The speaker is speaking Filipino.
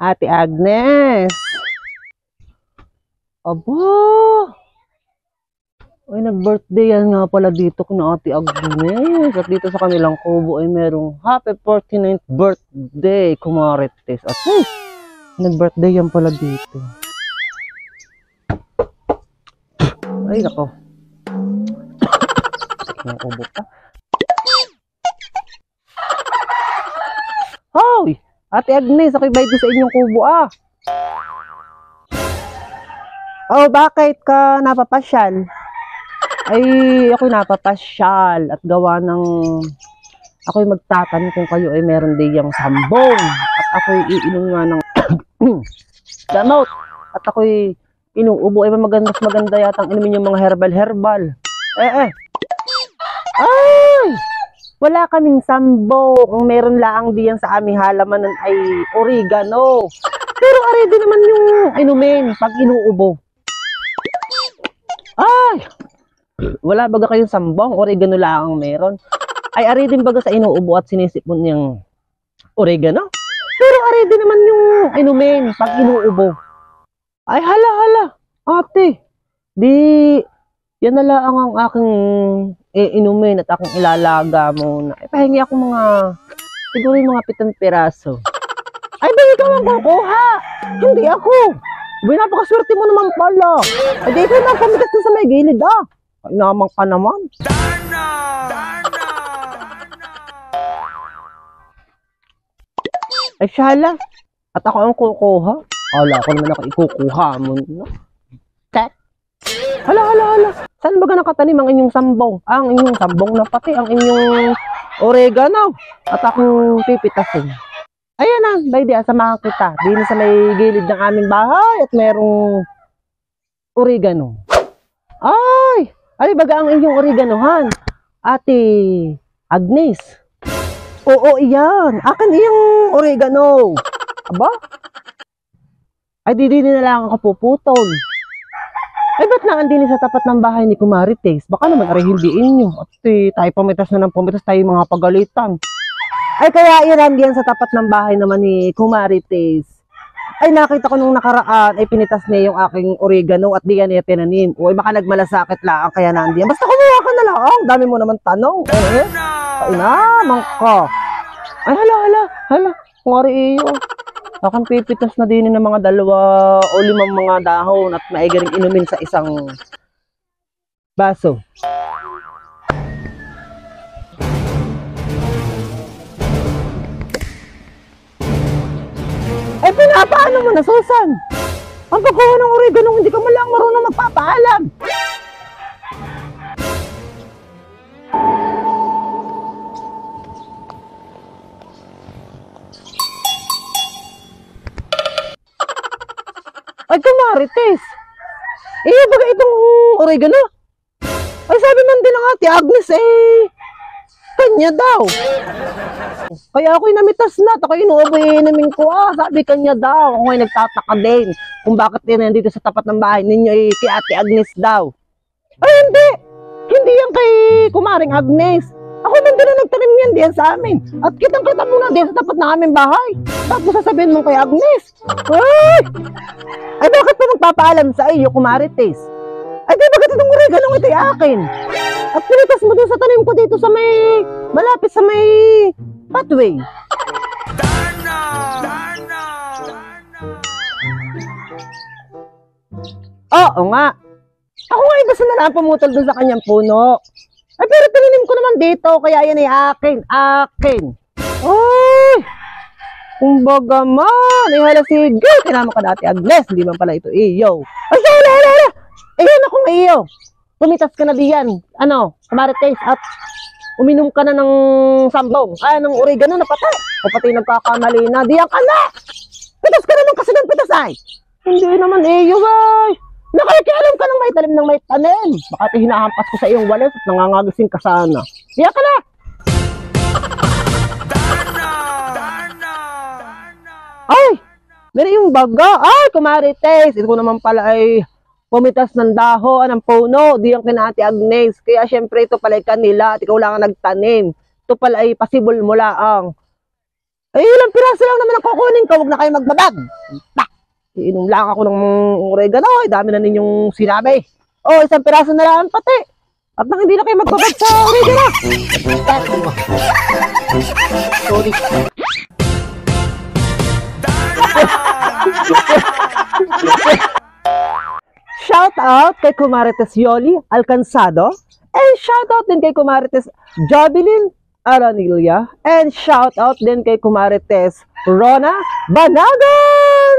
Ate Agnes. Aba. Ay, nag-birthday yan nga pala dito kina Ate Agnes. At dito sa kanilang kubo ay merong happy 49th birthday, kumarites. At nag-birthday yan pala dito. Ay, nako. Ang kubo pa. Hoy! Ate Agnes, ako'y bayad sa inyong kubo Oh, bakit ka napapasyal? Ay, ako'y napapasyal at gawa ng ako'y magtatanong kung kayo ay meron diyang sambong at ako'y iinom nga ng gamot at ako'y inuubo ay maganda yatang inumin yung mga herbal. Ay! Wala kaming sambong. Ang meron laang diyan sa aming halamanan ay oregano. Pero ari din naman yung inumin pag inuubo. Ay! Wala baga kayong sambong, oregano lang ang meron. Ay, ari din baga sa inuubo at sinisipon niyang oregano. Pero ari din naman yung inumin pag inuubo. Ay, hala. Ate, yan na lang ang aking inumin at akong ilalaga muna. Pahingi ako siguro yung mga 7 piraso. Ay, ba ikaw ang kukuha? Hindi ako. Napakaswerte mo naman pala. Ay, di ikaw lang pamitas na sa may gilid Ay, naman ka naman. Darna! Ay, shala. At ako ang kukuha. Ala, ako naman ako ikukuha mo. Tek. Hala. Saan ba nakatanim ang inyong sambong? Ang inyong sambong na pati, ang inyong oregano. At akong pipitasin. Ayan na, bay di, samahan kita. Din sa may gilid ng aming bahay at merong oregano. Ay baga ang inyong oreganohan. Ate Agnes. Oo, iyan. Akin iyong oregano. Aba? Ay, di na lang ako puputol. Ay, ba't naandini sa tapat ng bahay ni Kumarites? Baka naman arihindiin nyo. At tayo pumitas na ng pumitas tayo mga pagalitan. Ay, kaya iyan sa tapat ng bahay naman ni Kumarites. Ay, nakita ko nung nakaraan, ay pinitas niya yung aking oregano at di yan niya tinanim. O, baka nagmalasakit lang, kaya nandiyan. Basta kumuha ka na lang. Dami mo naman tanong. Kainamang ka. Ay, hala. Kung ari iyo. Akong pipitas na din ng mga 2 o 5 mga dahon at maigaring inumin sa isang baso. Ay, pinapaano mo na, Susan? Ang pagkuha ng oregano, hindi ka malang marunong magpapaalam. Ay, Kumarites. Baga itong oregano. Ay, sabi man din ng Ate Agnes, kanya daw. Kaya ako'y namitas na. Ako'y inuubo-inumin ko. Sabi kanya daw. Ako'y nagtataka din kung bakit din nandito sa tapat ng bahay ninyo kay Ate Agnes daw. Ay, hindi. Hindi yan kay Kumaring Agnes. Ako nandun na nagtanim yan diyan sa amin. At kitang-kita mo na diyan sa tapat ng aming bahay. Tapos sasabihin mo kay Agnes. Ay, bakit pa magpapaalam sa iyo, Kumarites? Ay, di bakit itong oregano ito'y akin? At pinitas mo doon sa tanim ko dito sa malapit sa may pathway. Darna! Oo nga. Ako nga basta na lang pumutol doon sa kanyang puno. Ay, pero tinanim ko naman dito, kaya yan ay akin. Ay! Kumbaga man, hala sige. Tinama ka dati, Agnes. Hindi man pala ito iyo. Ay, hala. Ayan akong iyo. Pumitas ka na diyan. Kumarites at uminom ka na ng sambong. Ng oregano na patay. O pati nagkakamali na. Diyan ka na. Pitas ka naman kasi ng pitas ay. Hindi naman iyo ay. Nakikialam ka ng may tanim. Baka hinahampas ko sa iyong walis at nangangagising ka sana. Diyan ka na. Ay, meron yung baga. Ay, Kumarites. Ito naman pala ay pumitas ng dahon ng puno. Di yung kina Ate Agnes. Kaya syempre ito pala ay kanila at ikaw lang ang nagtanim. Ito pala ay pasibol mo lang. Ay, ilang piraso lang naman ang kukunin ko. Huwag na kayo magbabag. Pa! Iinom lang ako ng oregano. Ay, dami na ninyong sinabi. Oh, isang piraso na lang pati. At nang hindi na kayo magbabag sa oregano. Sorry. Shout out kay Kumarites Yoli Alcansado. And shout out din kay Kumarites Jobilin Aranilla. And shout out din kay Kumarites Rona Banagan!